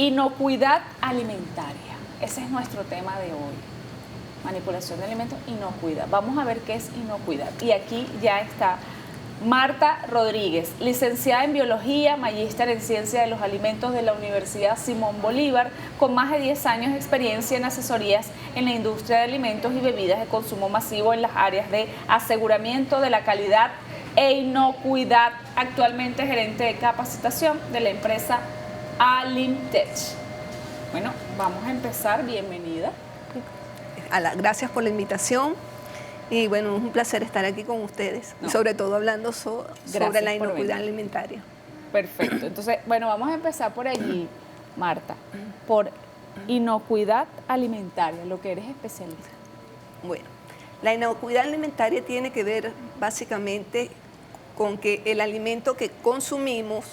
Inocuidad alimentaria. Ese es nuestro tema de hoy. Manipulación de alimentos, inocuidad. Vamos a ver qué es inocuidad. Y aquí ya está Marta Rodríguez, licenciada en Biología, magíster en Ciencia de los Alimentos de la Universidad Simón Bolívar, con más de 10 años de experiencia en asesorías en la industria de alimentos y bebidas de consumo masivo en las áreas de aseguramiento de la calidad e inocuidad. Actualmente gerente de capacitación de la empresa Alimtech. Bueno, vamos a empezar. Bienvenida. Gracias por la invitación. Y bueno, es un placer estar aquí con ustedes, sobre todo hablando sobre la inocuidad alimentaria. Perfecto. Entonces, bueno, vamos a empezar por allí, Marta, por inocuidad alimentaria, lo que eres especialista. Bueno, la inocuidad alimentaria tiene que ver básicamente con que el alimento que consumimos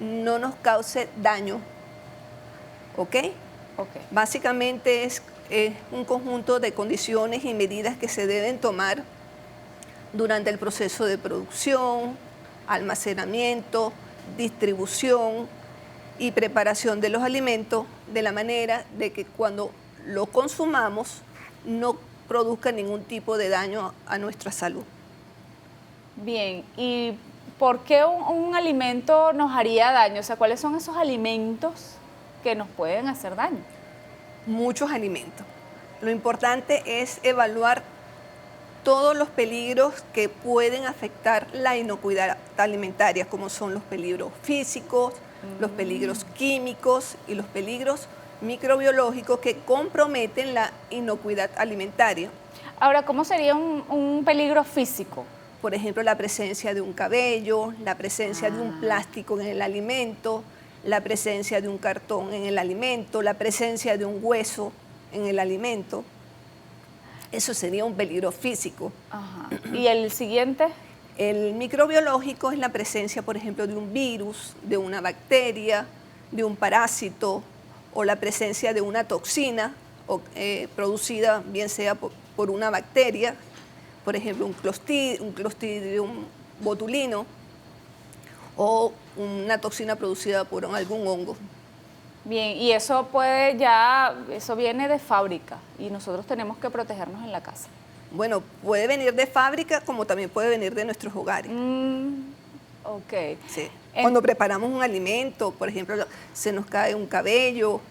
no nos cause daño, ¿ok? Básicamente es un conjunto de condiciones y medidas que se deben tomar durante el proceso de producción, almacenamiento, distribución y preparación de los alimentos, de la manera de que cuando lo consumamos no produzca ningún tipo de daño a nuestra salud. Bien, ¿y por qué un alimento nos haría daño? O sea, ¿cuáles son esos alimentos que nos pueden hacer daño? Muchos alimentos. Lo importante es evaluar todos los peligros que pueden afectar la inocuidad alimentaria, como son los peligros físicos, los peligros químicos y los peligros microbiológicos que comprometen la inocuidad alimentaria. Ahora, ¿cómo sería un peligro físico? Por ejemplo, la presencia de un cabello, la presencia de un plástico en el alimento, la presencia de un cartón en el alimento, la presencia de un hueso en el alimento. Eso sería un peligro físico. Ajá. ¿Y el siguiente? El microbiológico es la presencia, por ejemplo, de un virus, de una bacteria, de un parásito o la presencia de una toxina producida bien sea por una bacteria, por ejemplo, un Clostridium botulino, o una toxina producida por algún hongo. Bien, y eso viene de fábrica y nosotros tenemos que protegernos en la casa. Bueno, puede venir de fábrica como también puede venir de nuestros hogares. Ok. Sí. Cuando preparamos un alimento, por ejemplo, se nos cae un cabello,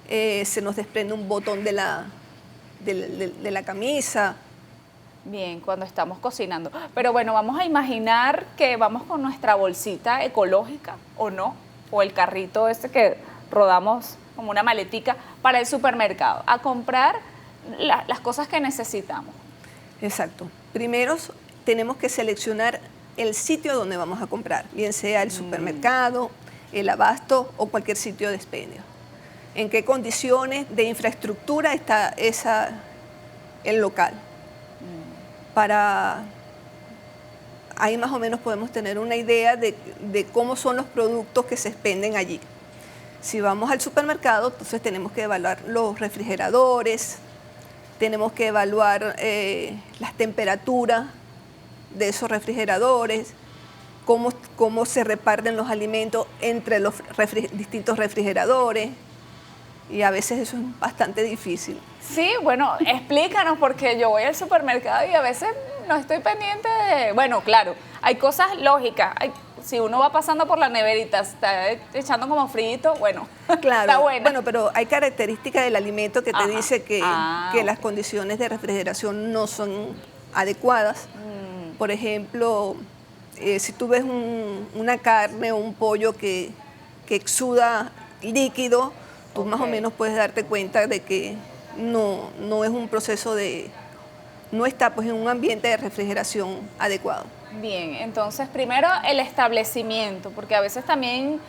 se nos desprende un botón de la camisa. Bien, cuando estamos cocinando. Pero bueno, vamos a imaginar que vamos con nuestra bolsita ecológica, ¿o no? O el carrito ese que rodamos como una maletica para el supermercado, a comprar las cosas que necesitamos. Exacto. Primero tenemos que seleccionar el sitio donde vamos a comprar, bien sea el supermercado, el abasto o cualquier sitio de expendio. ¿En qué condiciones de infraestructura está el local? Ahí más o menos podemos tener una idea de cómo son los productos que se expenden allí. Si vamos al supermercado, entonces tenemos que evaluar los refrigeradores, tenemos que evaluar las temperaturas de esos refrigeradores, cómo se reparten los alimentos entre los distintos refrigeradores, y a veces eso es bastante difícil. Sí, bueno, explícanos, porque yo voy al supermercado y a veces no estoy pendiente de... Bueno, claro, hay cosas lógicas. Si uno va pasando por la neverita, está echando como frito, bueno, claro, está bueno. Bueno, pero hay características del alimento que te dice que las condiciones de refrigeración no son adecuadas. Por ejemplo, si tú ves una carne o un pollo que exuda líquido, tú más o menos puedes darte cuenta de que no es un proceso no está pues en un ambiente de refrigeración adecuado. Bien, entonces primero el establecimiento, porque a veces también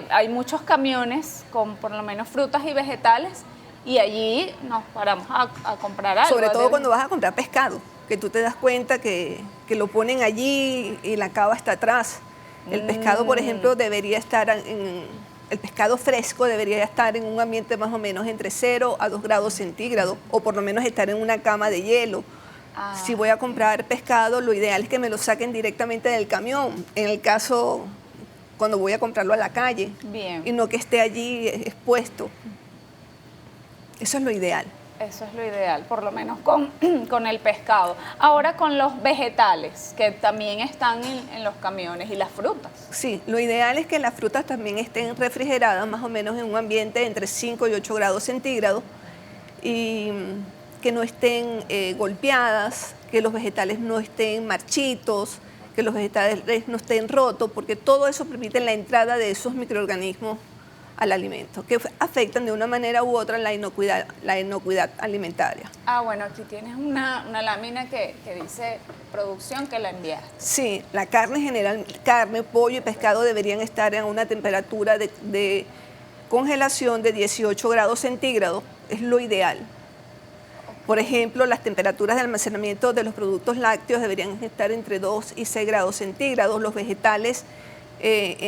hay muchos camiones con por lo menos frutas y vegetales y allí nos paramos a comprar algo. Sobre todo cuando vas a comprar pescado, que tú te das cuenta que lo ponen allí y la cava está atrás. El pescado, por ejemplo, debería estar el pescado fresco debería estar en un ambiente más o menos entre 0 a 2 grados centígrados, o por lo menos estar en una cama de hielo. Si voy a comprar pescado, lo ideal es que me lo saquen directamente del camión. En el caso cuando voy a comprarlo a la calle. Bien. Y no que esté allí expuesto. Eso es lo ideal. Eso es lo ideal, por lo menos con el pescado. Ahora con los vegetales, que también están en los camiones, y las frutas. Sí, lo ideal es que las frutas también estén refrigeradas más o menos en un ambiente entre 5 y 8 grados centígrados y que no estén golpeadas, que los vegetales no estén marchitos, que los vegetales no estén rotos, porque todo eso permite la entrada de esos microorganismos al alimento, que afectan de una manera u otra la inocuidad alimentaria. Ah, bueno, aquí tienes una lámina que dice producción, que la enviaste. Sí, la carne general, carne, pollo y pescado deberían estar en una temperatura de congelación de 18 grados centígrados, es lo ideal. Por ejemplo, las temperaturas de almacenamiento de los productos lácteos deberían estar entre 2 y 6 grados centígrados, los vegetales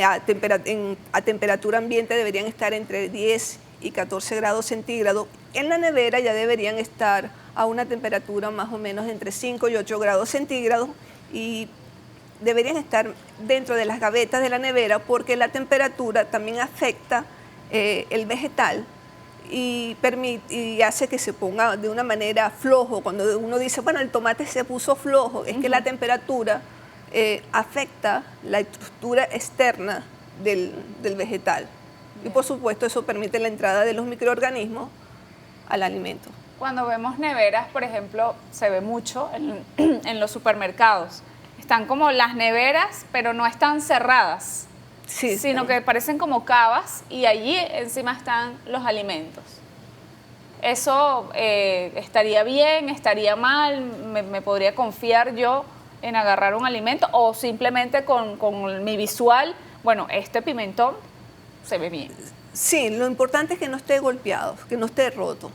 a temperatura ambiente deberían estar entre 10 y 14 grados centígrados. En la nevera ya deberían estar a una temperatura más o menos entre 5 y 8 grados centígrados y deberían estar dentro de las gavetas de la nevera porque la temperatura también afecta el vegetal y hace que se ponga de una manera flojo. Cuando uno dice, bueno, el tomate se puso flojo, es que la temperatura afecta la estructura externa del vegetal. Y por supuesto eso permite la entrada de los microorganismos al alimento. Cuando vemos neveras, por ejemplo, se ve mucho en los supermercados. Están como las neveras, pero no están cerradas, sí, sino que parecen como cavas y allí encima están los alimentos. ¿Eso estaría bien, estaría mal? ¿Me podría confiar yo en agarrar un alimento o simplemente con mi visual, bueno, este pimentón se ve bien? Sí, lo importante es que no esté golpeado, que no esté roto.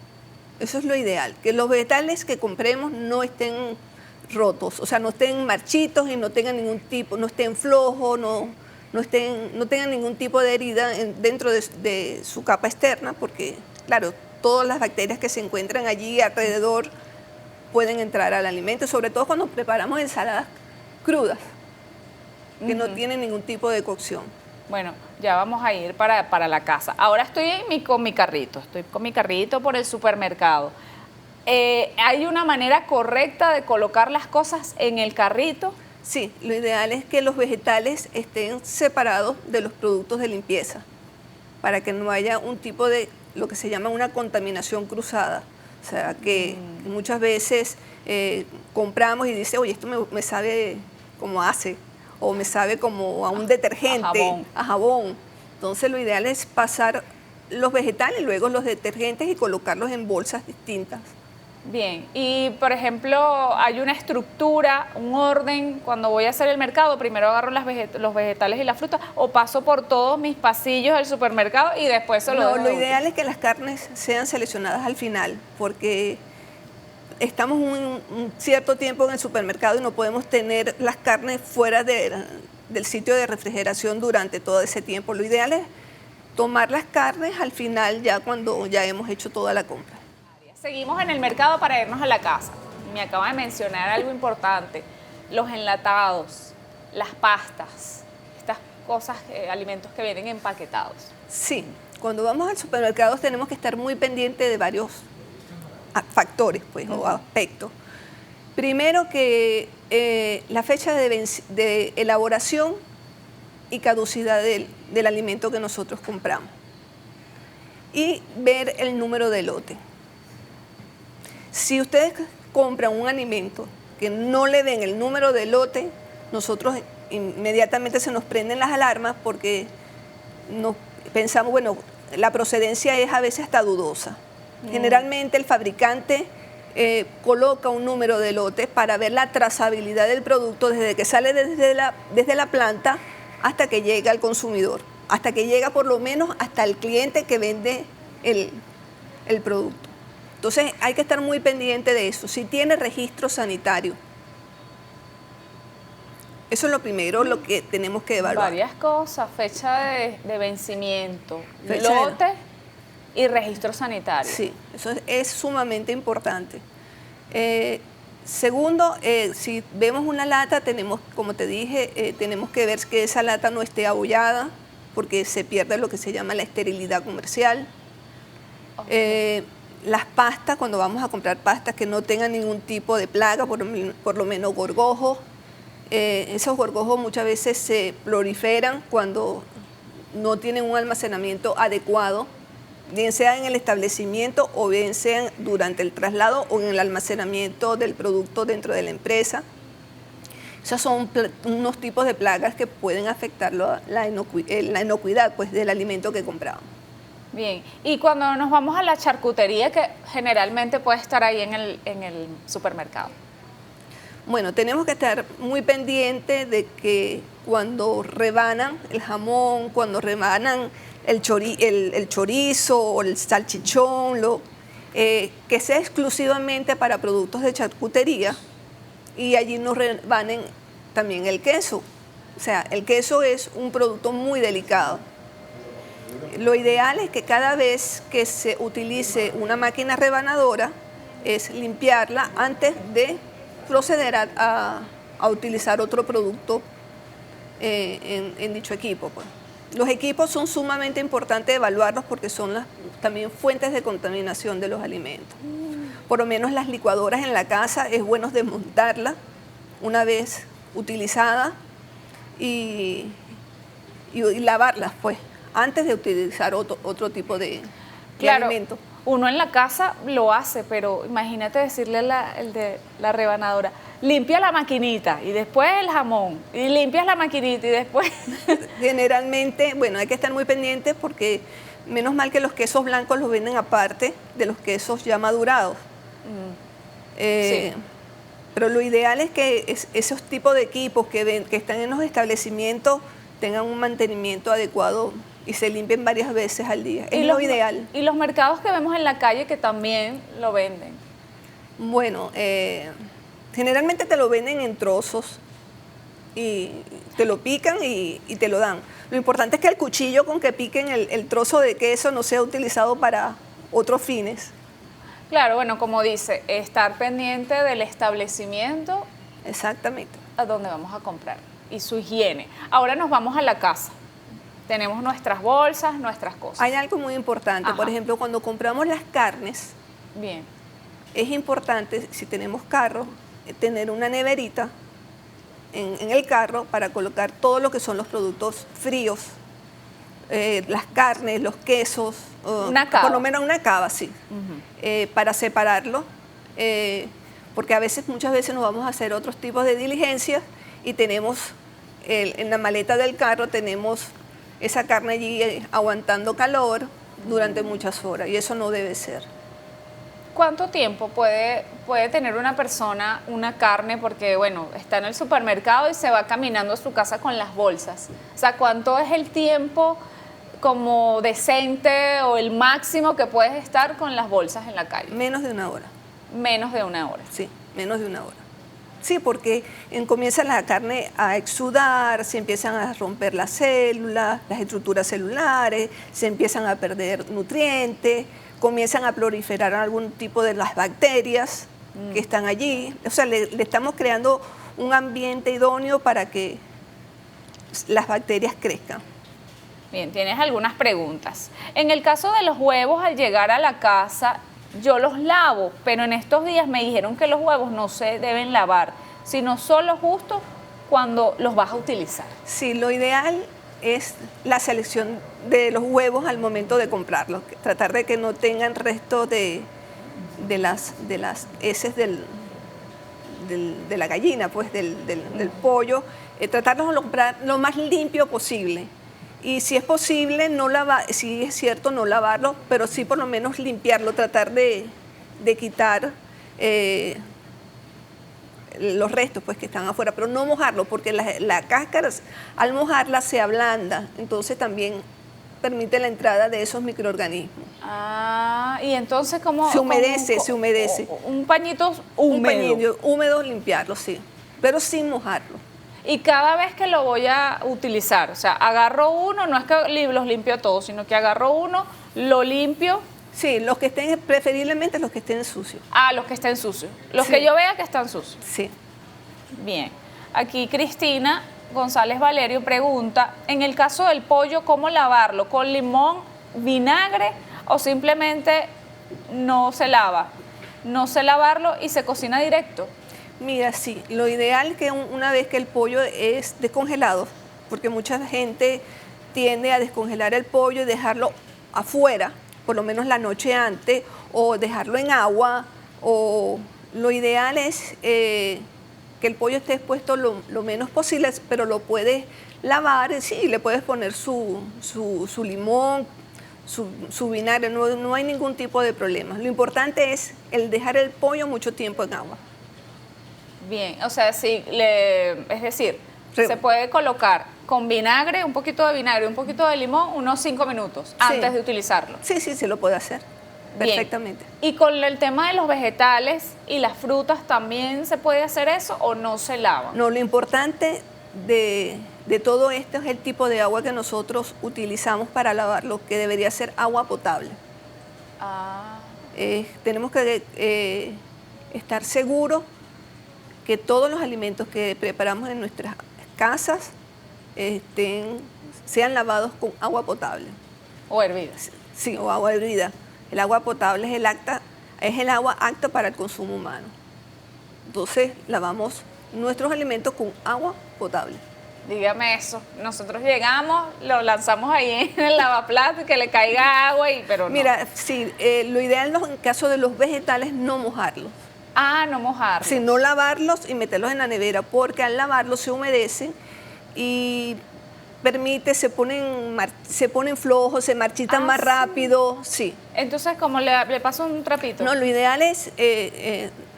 Eso es lo ideal, que los vegetales que compremos no estén rotos, o sea, no estén marchitos y no tengan ningún tipo, no estén flojos, no tengan ningún tipo de herida dentro de su capa externa, porque, claro, todas las bacterias que se encuentran allí alrededor pueden entrar al alimento, sobre todo cuando preparamos ensaladas crudas, que no tienen ningún tipo de cocción. Bueno, ya vamos a ir para la casa. Ahora estoy con mi carrito por el supermercado. ¿Hay una manera correcta de colocar las cosas en el carrito? Sí, lo ideal es que los vegetales estén separados de los productos de limpieza, para que no haya un tipo de, lo que se llama una contaminación cruzada. O sea, que muchas veces compramos y dice, oye, esto me sabe como hace, o me sabe como a un detergente, a jabón. Entonces lo ideal es pasar los vegetales, luego los detergentes y colocarlos en bolsas distintas. Bien, y por ejemplo, hay una estructura, un orden, cuando voy a hacer el mercado, primero agarro los vegetales y la fruta, o paso por todos mis pasillos del supermercado y después se lo dejo. No, lo ideal es que las carnes sean seleccionadas al final, porque estamos un cierto tiempo en el supermercado y no podemos tener las carnes fuera del sitio de refrigeración durante todo ese tiempo. Lo ideal es tomar las carnes al final, ya cuando ya hemos hecho toda la compra. Seguimos en el mercado para irnos a la casa. Me acaba de mencionar algo importante, los enlatados, las pastas, estas cosas, alimentos que vienen empaquetados. Sí, cuando vamos al supermercado tenemos que estar muy pendientes de varios factores pues, o aspectos. Primero que la fecha de elaboración y caducidad del alimento que nosotros compramos. Y ver el número de lote. Si ustedes compran un alimento que no le den el número de lote, nosotros inmediatamente se nos prenden las alarmas porque pensamos, bueno, la procedencia es a veces hasta dudosa. Generalmente el fabricante coloca un número de lote para ver la trazabilidad del producto desde que sale desde la planta hasta que llega al consumidor, hasta que llega por lo menos hasta el cliente que vende el producto. Entonces hay que estar muy pendiente de eso. Si tiene registro sanitario, eso es lo primero, lo que tenemos que evaluar. Varias cosas, fecha de vencimiento, lote y registro sanitario. Sí, eso es sumamente importante. Segundo, si vemos una lata, tenemos, como te dije, tenemos que ver que esa lata no esté abollada, porque se pierde lo que se llama la esterilidad comercial. Ok. Las pastas, cuando vamos a comprar pastas que no tengan ningún tipo de plaga, por lo menos gorgojos. Esos gorgojos muchas veces se proliferan cuando no tienen un almacenamiento adecuado, bien sea en el establecimiento o bien sea durante el traslado o en el almacenamiento del producto dentro de la empresa. Esos son unos tipos de plagas que pueden afectar la inocuidad pues, del alimento que compramos. Bien, y cuando nos vamos a la charcutería, que generalmente puede estar ahí en el supermercado. Bueno, tenemos que estar muy pendientes de que cuando rebanan el jamón, cuando rebanan el chorizo o el salchichón, que sea exclusivamente para productos de charcutería y allí nos rebanen también el queso. O sea, el queso es un producto muy delicado. Lo ideal es que cada vez que se utilice una máquina rebanadora es limpiarla antes de proceder a utilizar otro producto en dicho equipo. Pues. Los equipos son sumamente importantes evaluarlos porque son también fuentes de contaminación de los alimentos. Por lo menos las licuadoras en la casa es bueno desmontarlas una vez utilizada y lavarlas pues antes de utilizar otro tipo de alimento. Uno en la casa lo hace, pero imagínate decirle el de la rebanadora, limpia la maquinita y después el jamón, y limpias la maquinita y después... Generalmente, bueno, hay que estar muy pendientes porque menos mal que los quesos blancos los venden aparte de los quesos ya madurados. Sí. Pero lo ideal es que esos tipos de equipos que están en los establecimientos tengan un mantenimiento adecuado y se limpien varias veces al día. Es lo ideal. Y los mercados que vemos en la calle que también lo venden. Bueno, generalmente te lo venden en trozos y te lo pican y te lo dan. Lo importante es que el cuchillo con que piquen el trozo de queso no sea utilizado para otros fines. Claro, bueno, como dice, estar pendiente del establecimiento. Exactamente. A donde vamos a comprar y su higiene. Ahora nos vamos a la casa. Tenemos nuestras bolsas, nuestras cosas. Hay algo muy importante, por ejemplo, cuando compramos las carnes, bien, es importante, si tenemos carro, tener una neverita en el carro para colocar todo lo que son los productos fríos, las carnes, los quesos, una cava. Por lo menos una cava, sí, para separarlo, porque muchas veces nos vamos a hacer otros tipos de diligencias y tenemos, en la maleta del carro tenemos esa carne allí aguantando calor durante muchas horas y eso no debe ser. ¿Cuánto tiempo puede tener una persona una carne? Porque, bueno, está en el supermercado y se va caminando a su casa con las bolsas. O sea, ¿cuánto es el tiempo como decente o el máximo que puedes estar con las bolsas en la calle? Menos de una hora. Menos de una hora. Sí, menos de una hora. Sí, porque comienza la carne a exudar, se empiezan a romper las células, las estructuras celulares, se empiezan a perder nutrientes, comienzan a proliferar algún tipo de las bacterias que están allí. O sea, le estamos creando un ambiente idóneo para que las bacterias crezcan. Bien, tienes algunas preguntas. En el caso de los huevos, al llegar a la casa, yo los lavo, pero en estos días me dijeron que los huevos no se deben lavar, sino solo justo cuando los vas a utilizar. Sí, lo ideal es la selección de los huevos al momento de comprarlos, tratar de que no tengan resto de las heces de la gallina, pues del pollo, tratarlos de comprar lo más limpio posible. Y si es posible, si es cierto, no lavarlo, pero sí por lo menos limpiarlo, tratar de quitar los restos pues, que están afuera, pero no mojarlo, porque la cáscara al mojarla se ablanda, entonces también permite la entrada de esos microorganismos. Ah, y entonces ¿cómo? Se humedece. Un pañito húmedo. Un pañito húmedo, limpiarlo, sí, pero sin mojarlo. Y cada vez que lo voy a utilizar, o sea, agarro uno, no es que los limpio todos, sino que agarro uno, lo limpio Sí, los que estén, preferiblemente los que estén sucios. Ah, los que estén sucios. Los Sí. que yo vea que están sucios. Sí. Bien. Aquí Cristina González Valerio pregunta, en el caso del pollo, ¿cómo lavarlo? ¿Con limón, vinagre o simplemente no se lava? No sé lavarlo y se cocina directo. Mira, sí, lo ideal es que una vez que el pollo es descongelado, porque mucha gente tiende a descongelar el pollo y dejarlo afuera, por lo menos la noche antes, o dejarlo en agua, o lo ideal es que el pollo esté expuesto lo menos posible, pero lo puedes lavar, sí, le puedes poner su limón, su vinagre, no hay ningún tipo de problema. Lo importante es el dejar el pollo mucho tiempo en agua. Bien, o sea, es decir, se puede colocar con vinagre, un poquito de vinagre, un poquito de limón, unos 5 minutos antes de utilizarlo. Sí, sí, se lo puede hacer perfectamente. Bien. Y con el tema de los vegetales y las frutas, ¿también se puede hacer eso o no se lavan? No, lo importante de todo esto es el tipo de agua que nosotros utilizamos para lavarlo, que debería ser agua potable. Tenemos que estar seguros que todos los alimentos que preparamos en nuestras casas sean lavados con agua potable. O hervidas. Sí, o agua hervida. El agua potable es el agua apta para el consumo humano. Entonces, lavamos nuestros alimentos con agua potable. Dígame eso. Nosotros llegamos, lo lanzamos ahí en el lavaplatos y que le caiga agua, pero no. Mira, sí, lo ideal en caso de los vegetales no mojarlos. Ah, no mojarlos. Sí, no lavarlos y meterlos en la nevera, porque al lavarlos se humedecen y se ponen flojos, se marchitan más rápido, sí. Entonces, ¿cómo le paso un trapito? No, lo ideal es,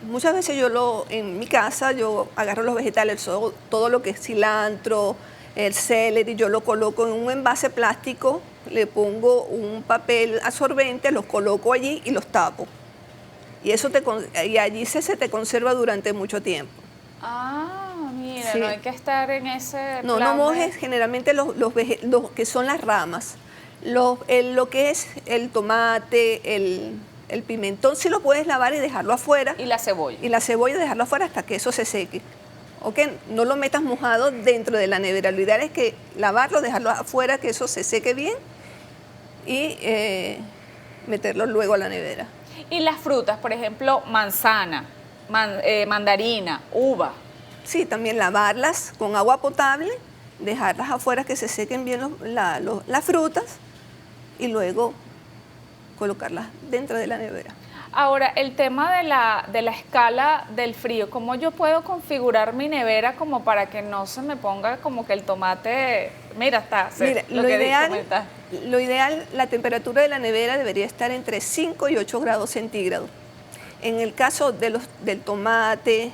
muchas veces en mi casa, yo agarro los vegetales, todo lo que es cilantro, el celery, yo lo coloco en un envase plástico, le pongo un papel absorbente, los coloco allí y los tapo. Y allí se te conserva durante mucho tiempo. Ah, mira, sí. No hay que estar en ese No, plan no mojes generalmente los que son las ramas. Lo que es el tomate, el pimentón, sí lo puedes lavar y dejarlo afuera. Y la cebolla. Y la cebolla dejarlo afuera hasta que eso se seque. ¿Ok? No lo metas mojado dentro de la nevera. Lo ideal es que lavarlo, dejarlo afuera, que eso se seque bien y meterlo luego a la nevera. Y las frutas, por ejemplo, manzana, mandarina, uva. Sí, también lavarlas con agua potable, dejarlas afuera que se sequen bien las frutas y luego colocarlas dentro de la nevera. Ahora, el tema de la escala del frío, ¿cómo yo puedo configurar mi nevera como para que no se me ponga como que el tomate, mira, lo ideal, la temperatura de la nevera debería estar entre 5 y 8 grados centígrados. En el caso del tomate,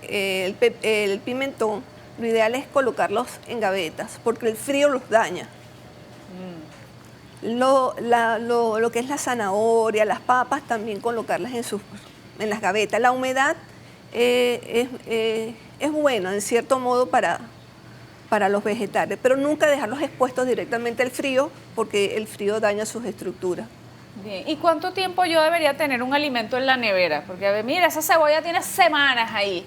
el pimentón, lo ideal es colocarlos en gavetas, porque el frío los daña. Lo que es la zanahoria, las papas, también colocarlas en las gavetas. La humedad es buena, en cierto modo, para los vegetales, pero nunca dejarlos expuestos directamente al frío, porque el frío daña sus estructuras. Bien. ¿Y cuánto tiempo yo debería tener un alimento en la nevera? Porque, mira, esa cebolla tiene semanas ahí.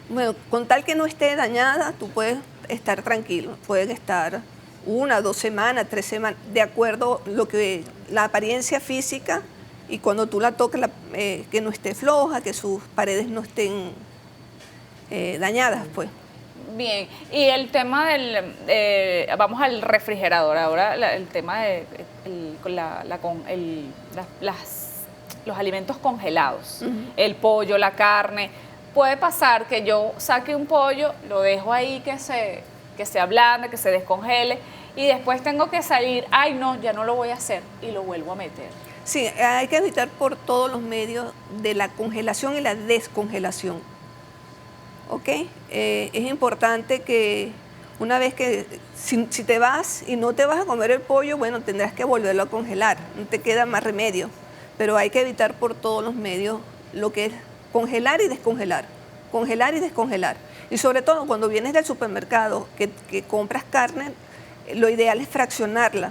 Bueno, con tal que no esté dañada, tú puedes estar tranquilo. Pueden estar 1, 2 semanas, 3 semanas, de acuerdo a la apariencia física, y cuando tú la toques, que no esté floja, que sus paredes no estén dañadas, pues. Bien, y el tema vamos al refrigerador ahora, el tema de los alimentos congelados, el pollo, la carne. Puede pasar que yo saque un pollo, lo dejo ahí que se ablande, que se descongele, y después tengo que salir, ay no, ya no lo voy a hacer, y lo vuelvo a meter. Sí, hay que evitar por todos los medios de la congelación y la descongelación. ¿Ok? Es importante que una vez que, si te vas y no te vas a comer el pollo, bueno, tendrás que volverlo a congelar, no te queda más remedio, pero hay que evitar por todos los medios lo que es congelar y descongelar, congelar y descongelar. Y sobre todo cuando vienes del supermercado, que compras carne, lo ideal es fraccionarla.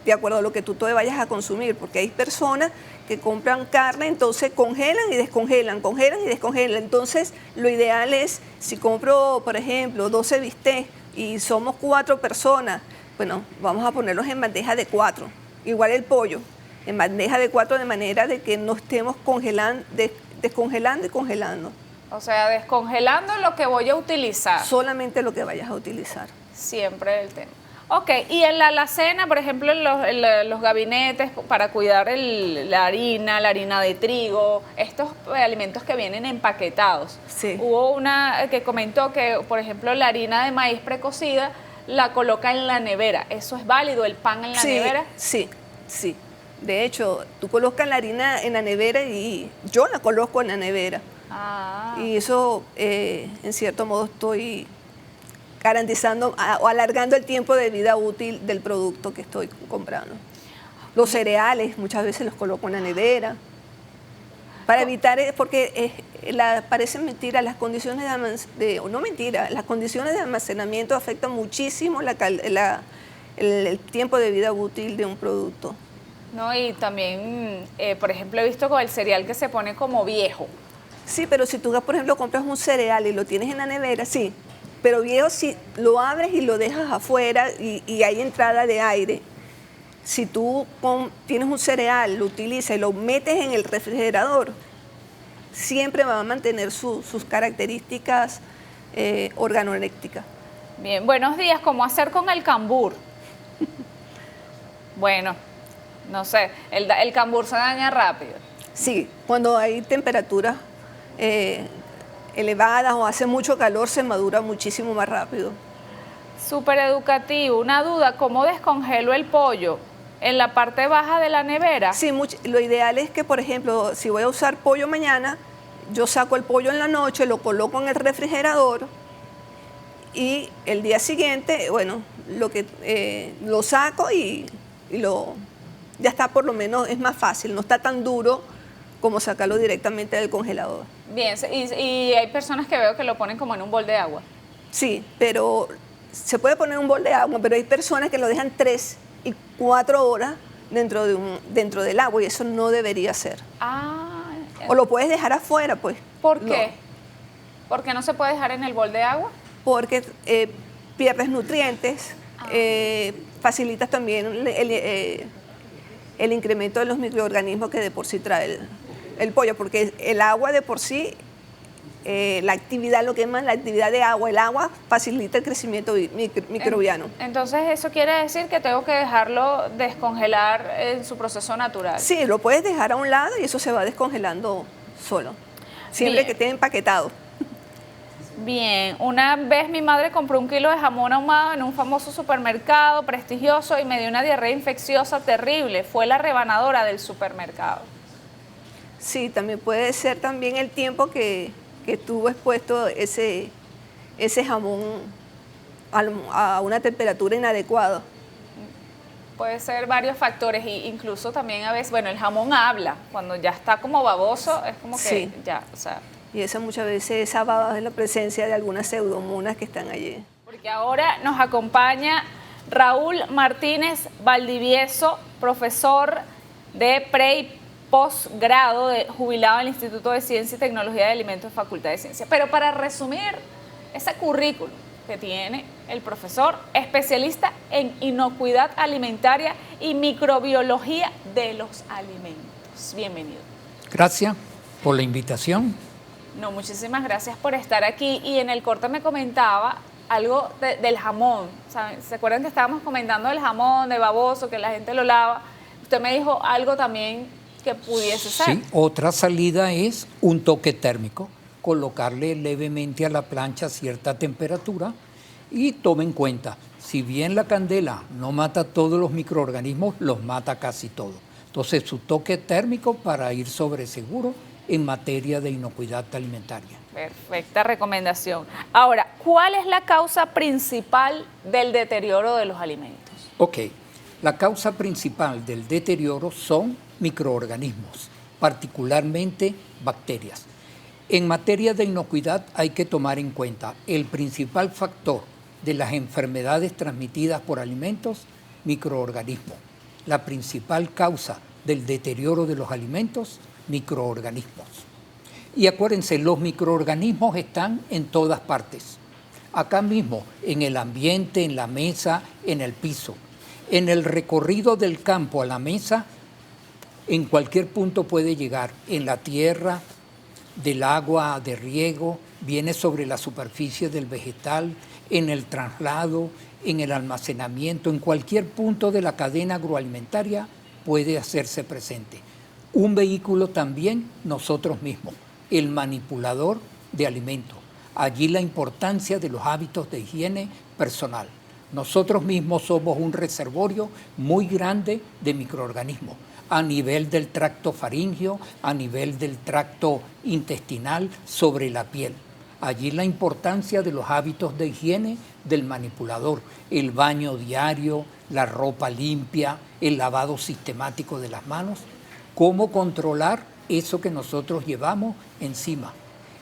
de acuerdo a lo que tú te vayas a consumir, porque hay personas que compran carne, entonces congelan y descongelan, congelan y descongelan. Entonces, lo ideal es, si compro, por ejemplo, 12 bistecs y somos 4 personas, bueno, vamos a ponerlos en bandeja de 4. Igual el pollo, en bandeja de 4, de manera de que no estemos congelando, descongelando y congelando. O sea, descongelando lo que voy a utilizar. Solamente lo que vayas a utilizar. Siempre el tema. Ok, y en la alacena, por ejemplo, en los gabinetes para cuidar la harina de trigo, estos alimentos que vienen empaquetados. Sí. Hubo una que comentó que, por ejemplo, la harina de maíz precocida la coloca en la nevera. ¿Eso es válido, el pan en la nevera? Sí, sí. De hecho, tú colocas la harina en la nevera y yo la coloco en la nevera. Ah. Y eso, en cierto modo, estoy garantizando o alargando el tiempo de vida útil del producto que estoy comprando. Los cereales muchas veces los coloco en la nevera para evitar, porque parece mentira, las condiciones las condiciones de almacenamiento afectan muchísimo el tiempo de vida útil de un producto. No, y también, por ejemplo, he visto con el cereal que se pone como viejo. Sí, pero si tú, por ejemplo, compras un cereal y lo tienes en la nevera, sí. Pero viejo, si lo abres y lo dejas afuera y hay entrada de aire, si tú tienes un cereal, lo utilizas y lo metes en el refrigerador, siempre va a mantener sus características organolépticas. Bien, buenos días. ¿Cómo hacer con el cambur? Bueno, no sé, el cambur se daña rápido. Sí, cuando hay temperaturas elevadas o hace mucho calor, se madura muchísimo más rápido. Súper educativo. Una duda, ¿cómo descongelo el pollo? ¿En la parte baja de la nevera? Sí, lo ideal es que, por ejemplo, si voy a usar pollo mañana, yo saco el pollo en la noche, lo coloco en el refrigerador y el día siguiente, bueno, lo saco y ya está, por lo menos es más fácil, no está tan duro como sacarlo directamente del congelador. Bien, y hay personas que veo que lo ponen como en un bol de agua. Sí, pero se puede poner un bol de agua, pero hay personas que lo dejan 3 y 4 horas dentro del agua y eso no debería ser. Ah. O lo puedes dejar afuera, pues. ¿Por qué? ¿Por qué no se puede dejar en el bol de agua? Porque pierdes nutrientes, facilitas también el incremento de los microorganismos que de por sí trae el pollo, porque el agua de por sí, la actividad de agua, el agua facilita el crecimiento microbiano. Entonces eso quiere decir que tengo que dejarlo descongelar en su proceso natural. Sí, lo puedes dejar a un lado y eso se va descongelando solo, siempre que esté empaquetado. Bien, una vez mi madre compró 1 kilo de jamón ahumado en un famoso supermercado prestigioso y me dio una diarrea infecciosa terrible. Fue la rebanadora del supermercado. Sí, también puede ser también el tiempo que estuvo expuesto ese jamón a una temperatura inadecuada. Puede ser varios factores e incluso también a veces, bueno, el jamón habla, cuando ya está como baboso, es como que sí. ya, o sea. Y eso muchas veces esa baba es la presencia de algunas pseudomonas que están allí. Porque ahora nos acompaña Raúl Martínez Valdivieso, profesor de pre y posgrado, jubilado en el Instituto de Ciencia y Tecnología de Alimentos, Facultad de Ciencias. Pero para resumir ese currículum que tiene el profesor, especialista en inocuidad alimentaria y microbiología de los alimentos. Bienvenido. Gracias por la invitación. No, muchísimas gracias por estar aquí. Y en el corte me comentaba algo del jamón. ¿Saben? ¿Se acuerdan que estábamos comentando del jamón, de baboso, que la gente lo lava? Usted me dijo algo también que pudiese ser. Sí, otra salida es un toque térmico, colocarle levemente a la plancha cierta temperatura y tome en cuenta, si bien la candela no mata todos los microorganismos, los mata casi todos. Entonces, su toque térmico para ir sobre seguro en materia de inocuidad alimentaria. Perfecta recomendación. Ahora, ¿cuál es la causa principal del deterioro de los alimentos? Ok, la causa principal del deterioro son microorganismos, particularmente bacterias. En materia de inocuidad hay que tomar en cuenta el principal factor de las enfermedades transmitidas por alimentos, microorganismos. la principal causa del deterioro de los alimentos? Microorganismos. Y acuérdense, los microorganismos están en todas partes. Acá mismo, en el ambiente, en la mesa, en el piso. En el recorrido del campo a la mesa, en cualquier punto puede llegar. En la tierra, del agua de riego, viene sobre la superficie del vegetal, en el traslado, en el almacenamiento, en cualquier punto de la cadena agroalimentaria puede hacerse presente. Un vehículo también nosotros mismos, el manipulador de alimentos. Allí la importancia de los hábitos de higiene personal. Nosotros mismos somos un reservorio muy grande de microorganismos a nivel del tracto faríngeo, a nivel del tracto intestinal, sobre la piel. Allí la importancia de los hábitos de higiene del manipulador, el baño diario, la ropa limpia, el lavado sistemático de las manos, cómo controlar eso que nosotros llevamos encima.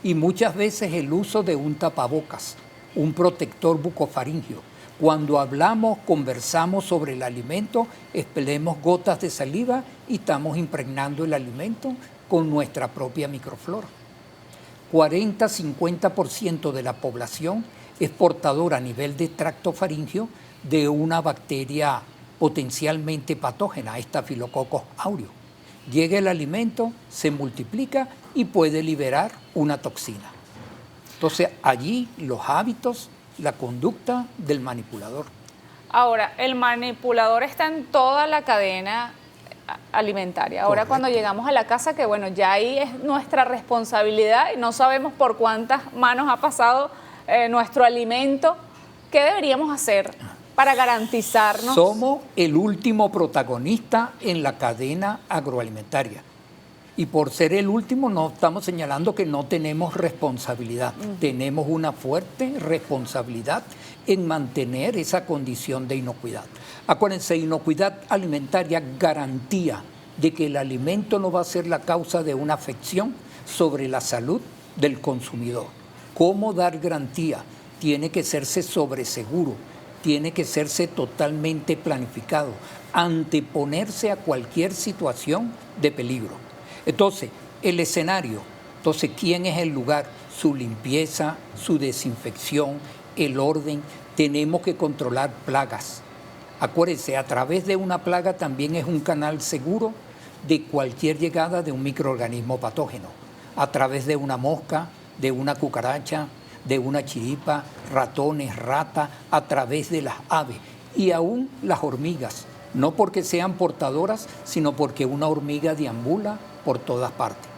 Y muchas veces el uso de un tapabocas, un protector bucofaríngeo. Cuando hablamos, conversamos sobre el alimento, expelemos gotas de saliva y estamos impregnando el alimento con nuestra propia microflora. 40-50% de la población es portadora a nivel de tracto faríngeo de una bacteria potencialmente patógena, Staphylococcus aureus. Llega el alimento, se multiplica y puede liberar una toxina. Entonces, allí los hábitos, la conducta del manipulador. Ahora, el manipulador está en toda la cadena alimentaria. Ahora, Correcto. cuando llegamos a la casa, que bueno, ya ahí es nuestra responsabilidad y no sabemos por cuántas manos ha pasado nuestro alimento, ¿qué deberíamos hacer para garantizarnos? Somos el último protagonista en la cadena agroalimentaria. Y por ser el último, no estamos señalando que no tenemos responsabilidad. Tenemos una fuerte responsabilidad en mantener esa condición de inocuidad. Acuérdense, inocuidad alimentaria, garantía de que el alimento no va a ser la causa de una afección sobre la salud del consumidor. ¿Cómo dar garantía? Tiene que serse sobreseguro, tiene que serse totalmente planificado, anteponerse a cualquier situación de peligro. Entonces, el escenario, entonces, ¿quién es el lugar? Su limpieza, su desinfección, el orden. Tenemos que controlar plagas. Acuérdense, a través de una plaga también es un canal seguro de cualquier llegada de un microorganismo patógeno. A través de una mosca, de una cucaracha, de una chiripa, ratones, ratas, a través de las aves y aún las hormigas. No porque sean portadoras, sino porque una hormiga deambula por todas partes.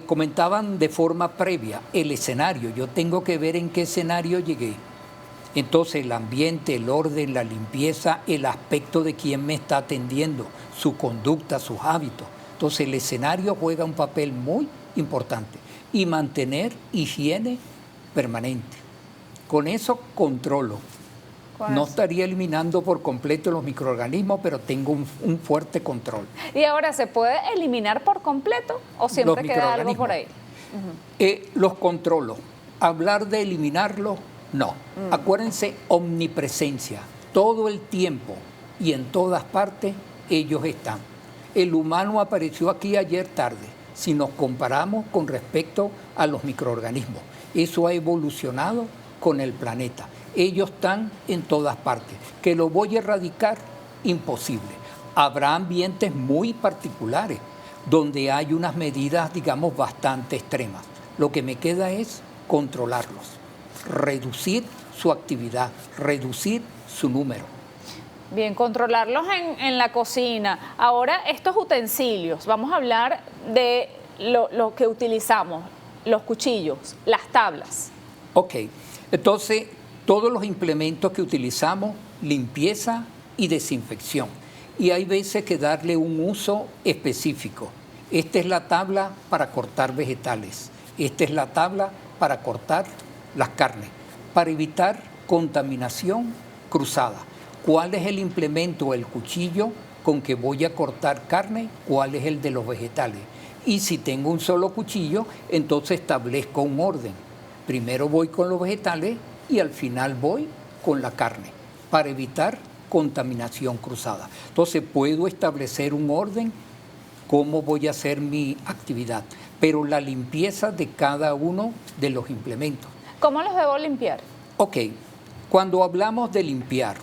Comentaban de forma previa el escenario. Yo tengo que ver en qué escenario llegué. Entonces el ambiente, el orden, la limpieza, el aspecto de quién me está atendiendo, su conducta, sus hábitos. Entonces el escenario juega un papel muy importante y mantener higiene permanente. Con eso controlo. No estaría eliminando por completo los microorganismos, pero tengo un fuerte control. ¿Y ahora se puede eliminar por completo o siempre queda algo por ahí? Los controlo. Hablar de eliminarlos, no. Acuérdense, omnipresencia. Todo el tiempo y en todas partes ellos están. El humano apareció aquí ayer tarde, si nos comparamos con respecto a los microorganismos. Eso ha evolucionado con el planeta. Ellos están en todas partes. ¿Que lo voy a erradicar? Imposible. Habrá ambientes muy particulares donde hay unas medidas, digamos, bastante extremas. Lo que me queda es controlarlos, reducir su actividad, reducir su número. Bien, controlarlos en la cocina. Ahora, estos utensilios, vamos a hablar de lo que utilizamos, los cuchillos, las tablas. Ok, entonces todos los implementos que utilizamos, limpieza y desinfección. Y hay veces que darle un uso específico. Esta es la tabla para cortar vegetales. Esta es la tabla para cortar las carnes, para evitar contaminación cruzada. ¿Cuál es el implemento, el cuchillo con que voy a cortar carne? ¿Cuál es el de los vegetales? Y si tengo un solo cuchillo, entonces establezco un orden. Primero voy con los vegetales y al final voy con la carne, para evitar contaminación cruzada. Entonces puedo establecer un orden, cómo voy a hacer mi actividad, pero la limpieza de cada uno de los implementos. ¿Cómo los debo limpiar? Ok, cuando hablamos de limpiar,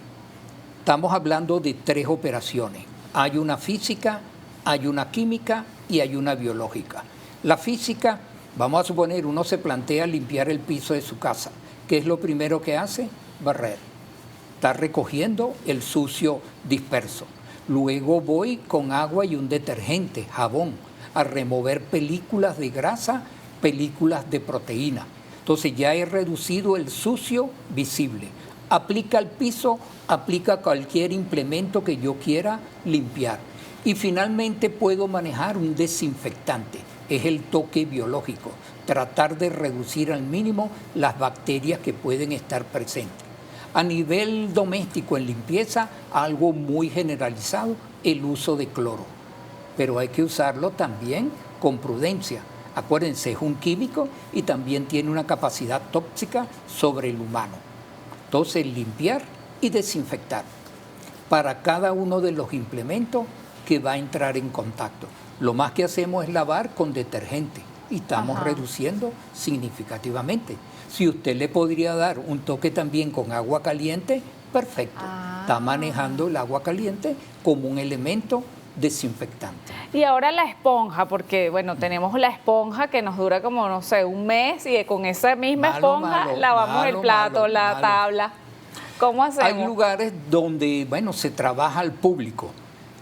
estamos hablando de 3 operaciones. Hay una física, hay una química y hay una biológica. La física, vamos a suponer, uno se plantea limpiar el piso de su casa. ¿Qué es lo primero que hace? Barrer. Está recogiendo el sucio disperso. Luego voy con agua y un detergente, jabón, a remover películas de grasa, películas de proteína. Entonces ya he reducido el sucio visible. Aplica al piso, aplica cualquier implemento que yo quiera limpiar. Y finalmente puedo manejar un desinfectante. Es el toque biológico. Tratar de reducir al mínimo las bacterias que pueden estar presentes. A nivel doméstico, en limpieza, algo muy generalizado, el uso de cloro. Pero hay que usarlo también con prudencia. Acuérdense, es un químico y también tiene una capacidad tóxica sobre el humano. Entonces, limpiar y desinfectar para cada uno de los implementos que va a entrar en contacto. Lo más que hacemos es lavar con detergente y estamos reduciendo significativamente. Si usted le podría dar un toque también con agua caliente, perfecto. Está manejando el agua caliente como un elemento desinfectante. Y ahora la esponja, porque bueno, tenemos la esponja que nos dura como, no sé, un mes y con esa misma esponja lavamos el plato, la tabla. ¿Cómo hacemos? Hay lugares donde, bueno, se trabaja al público.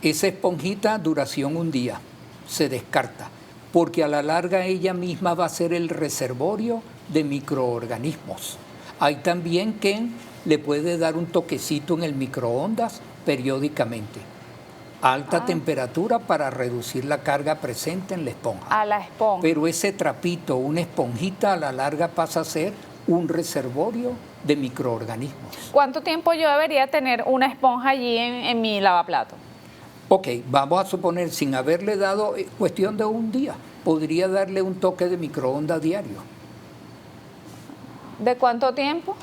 Esa esponjita, duración un día, se descarta, porque a la larga ella misma va a ser el reservorio de microorganismos. Hay también quien le puede dar un toquecito en el microondas periódicamente. Alta temperatura para reducir la carga presente en la esponja. A la esponja. Pero ese trapito, una esponjita, a la larga pasa a ser un reservorio de microorganismos. ¿Cuánto tiempo yo debería tener una esponja allí en mi lavaplato? Ok, vamos a suponer, sin haberle dado, cuestión de un día, podría darle un toque de microondas diario. ¿De cuánto tiempo?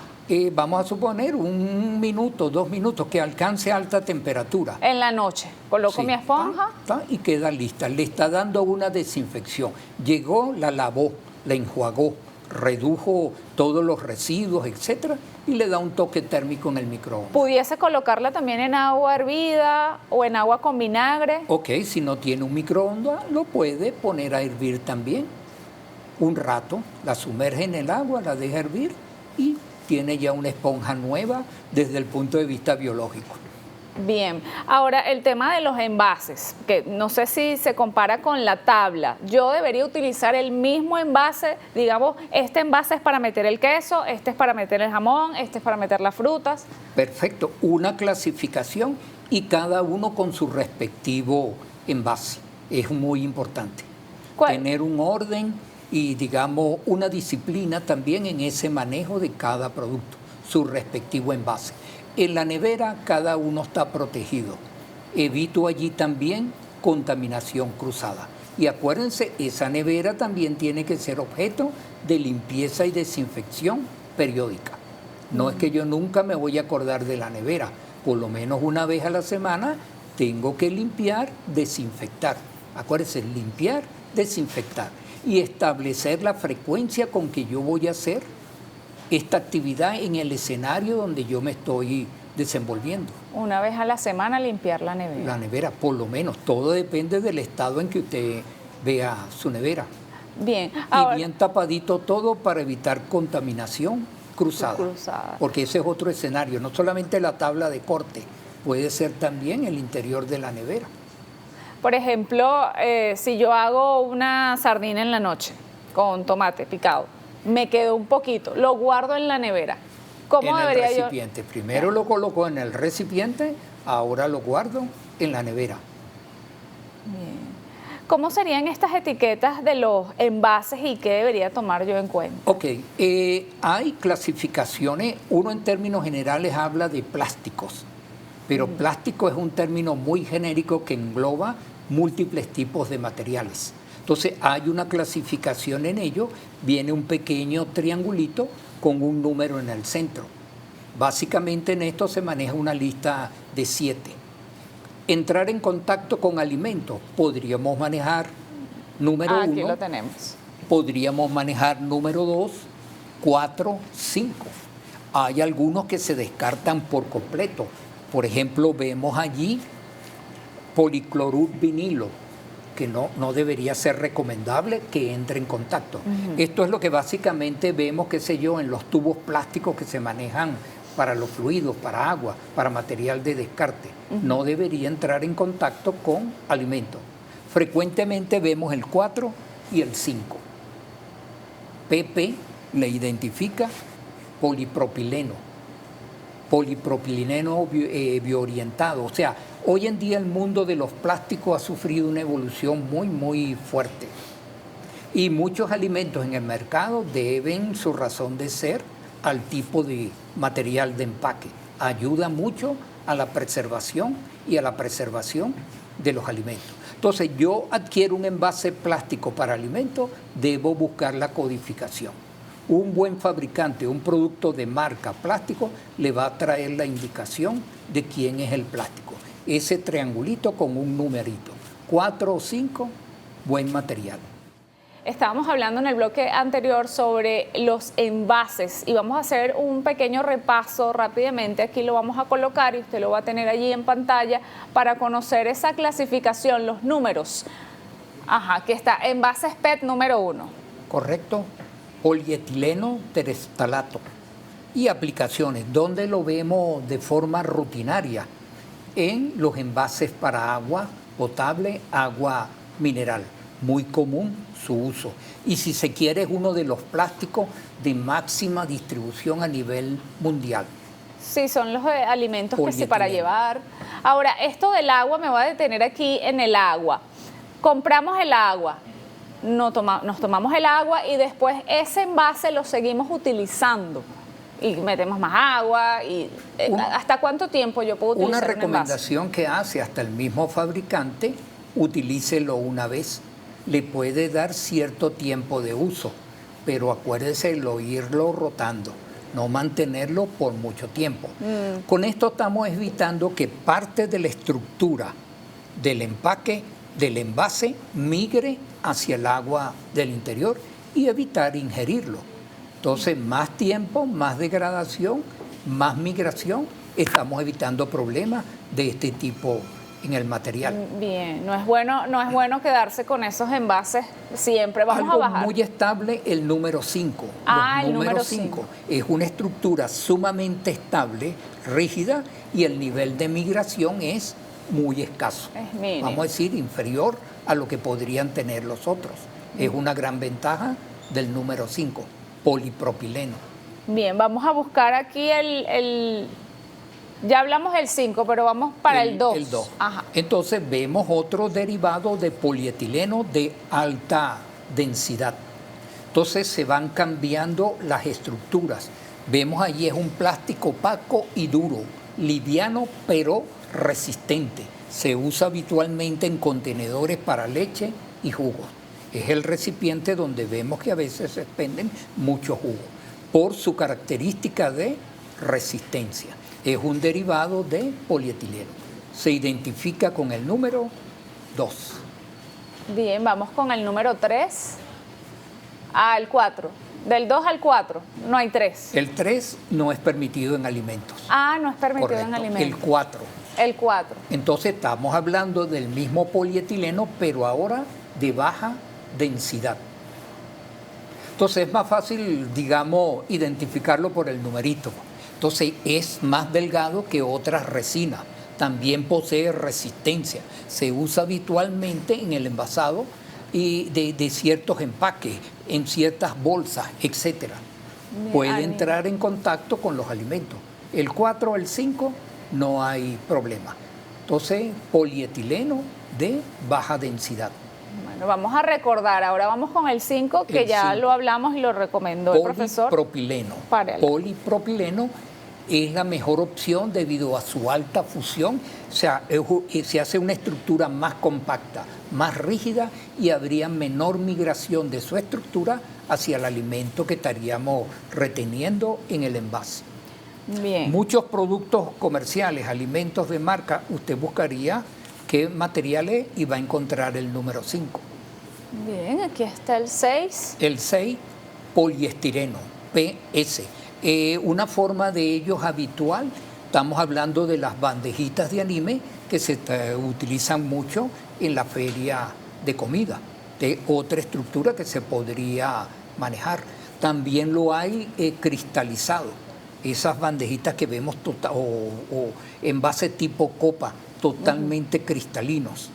Vamos a suponer 1 minuto, 2 minutos, que alcance alta temperatura. En la noche. Coloco mi esponja. Y queda lista. Le está dando una desinfección. Llegó, la lavó, la enjuagó, redujo todos los residuos, etcétera, y le da un toque térmico en el microondas. ¿Pudiese colocarla también en agua hervida o en agua con vinagre? Ok, si no tiene un microondas, lo puede poner a hervir también. Un rato, la sumerge en el agua, la deja hervir y tiene ya una esponja nueva desde el punto de vista biológico. Bien, ahora el tema de los envases, que no sé si se compara con la tabla. Yo debería utilizar el mismo envase, digamos, este envase es para meter el queso, este es para meter el jamón, este es para meter las frutas. Perfecto, una clasificación y cada uno con su respectivo envase. Es muy importante. Tener un orden y, digamos, una disciplina también en ese manejo de cada producto, su respectivo envase. En la nevera cada uno está protegido. Evito allí también contaminación cruzada. Y acuérdense, esa nevera también tiene que ser objeto de limpieza y desinfección periódica. No es que yo nunca me voy a acordar de la nevera. Por lo menos una vez a la semana tengo que limpiar, desinfectar. Acuérdense, limpiar, desinfectar. Y establecer la frecuencia con que yo voy a hacer esta actividad en el escenario donde yo me estoy desenvolviendo. Una vez a la semana limpiar la nevera. La nevera, por lo menos. Todo depende del estado en que usted vea su nevera. Bien. Ahora, y bien tapadito todo para evitar contaminación cruzada. Porque ese es otro escenario. No solamente la tabla de corte, puede ser también el interior de la nevera. Por ejemplo, si yo hago una sardina en la noche con tomate picado, me quedó un poquito, lo guardo en la nevera. ¿Cómo debería yo? En el recipiente. Primero lo coloco en el recipiente, ahora lo guardo en la nevera. Bien. ¿Cómo serían estas etiquetas de los envases y qué debería tomar yo en cuenta? Ok, hay clasificaciones. Uno en términos generales habla de plásticos, pero plástico es un término muy genérico que engloba múltiples tipos de materiales. Entonces hay una clasificación en ello, viene un pequeño triangulito con un número en el centro. Básicamente en esto se maneja una lista de 7. Entrar en contacto con alimentos, podríamos manejar número 1. Aquí lo tenemos. Podríamos manejar número 2, 4, 5. Hay algunos que se descartan por completo. Por ejemplo, vemos allí policlorur vinilo, que no debería ser recomendable que entre en contacto. Esto es lo que básicamente vemos, qué sé yo, en los tubos plásticos que se manejan para los fluidos, para agua, para material de descarte. No debería entrar en contacto con alimentos. Frecuentemente vemos el 4 y el 5. PP le identifica polipropileno, polipropileno bioorientado. O sea, hoy en día el mundo de los plásticos ha sufrido una evolución muy fuerte. Y muchos alimentos en el mercado deben su razón de ser al tipo de material de empaque. Ayuda mucho a la preservación y a la preservación de los alimentos. Entonces, yo adquiero un envase plástico para alimentos, debo buscar la codificación. Un buen fabricante, un producto de marca plástico, le va a traer la indicación de quién es el plástico. Ese triangulito con un numerito. 4 o 5, buen material. Estábamos hablando en el bloque anterior sobre los envases y vamos a hacer un pequeño repaso rápidamente. Aquí lo vamos a colocar y usted lo va a tener allí en pantalla para conocer esa clasificación, los números. Ajá, aquí está, envases PET número 1. Correcto, polietileno terestalato. Y aplicaciones, ¿dónde lo vemos de forma rutinaria? En los envases para agua potable, agua mineral. Muy común su uso. Y si se quiere, es uno de los plásticos de máxima distribución a nivel mundial. Sí, son los alimentos que sí para llevar. Ahora, esto del agua, me voy a detener aquí en el agua. Compramos el agua, nos tomamos el agua y después ese envase lo seguimos utilizando. Y metemos más agua. Y ¿hasta cuánto tiempo yo puedo utilizar una un envase? recomendación que hace hasta el mismo fabricante, utilícelo una vez. Le puede dar cierto tiempo de uso, pero acuérdese de irlo rotando, no mantenerlo por mucho tiempo. Con esto estamos evitando que parte de la estructura del empaque, del envase, migre hacia el agua del interior y evitar ingerirlo. Entonces, más tiempo, más degradación, más migración, estamos evitando problemas de este tipo en el material. Bien, no es bueno quedarse con esos envases siempre. Vamos Algo a bajar. muy estable, el número 5. El número 5 es una estructura sumamente estable, rígida, y el nivel de migración es muy escaso. Es mínimo. Vamos a decir, inferior a lo que podrían tener los otros. Es una gran ventaja del número 5, polipropileno. Bien, vamos a buscar aquí ya hablamos del 5, pero vamos para el 2. El 2. Ajá. Entonces vemos otro derivado de polietileno de alta densidad. Entonces se van cambiando las estructuras. Vemos allí es un plástico opaco y duro, liviano pero resistente. Se usa habitualmente en contenedores para leche y jugos. Es el recipiente donde vemos que a veces se expenden mucho jugo por su característica de resistencia. Es un derivado de polietileno. Se identifica con el número 2. Bien, vamos con el número 3 al 4. Del 2 al 4, no hay 3. El 3 no es permitido en alimentos. No es permitido. Correcto. En alimentos. El 4. El 4. Entonces estamos hablando del mismo polietileno, pero ahora de baja densidad. Entonces es más fácil, digamos, identificarlo por el numerito. Entonces es más delgado que otras resinas. También posee resistencia. Se usa habitualmente en el envasado y de ciertos empaques, en ciertas bolsas, etc. Puede entrar en contacto con los alimentos. El 4 o el 5 no hay problema. Entonces, polietileno de baja densidad. Bueno, vamos a recordar, ahora vamos con el 5, que ya lo hablamos y lo recomendó el profesor. Polipropileno es la mejor opción debido a su alta fusión. O sea, se hace una estructura más compacta, más rígida y habría menor migración de su estructura hacia el alimento que estaríamos reteniendo en el envase. Bien. Muchos productos comerciales, alimentos de marca, usted buscaría qué material es y va a encontrar el número 5. Bien, aquí está el 6. El 6, poliestireno, PS. Una forma de ellos habitual, estamos hablando de las bandejitas de anime que se utilizan mucho en la feria de comida, de otra estructura que se podría manejar. También lo hay cristalizado, esas bandejitas que vemos o envase tipo copa, totalmente cristalinos.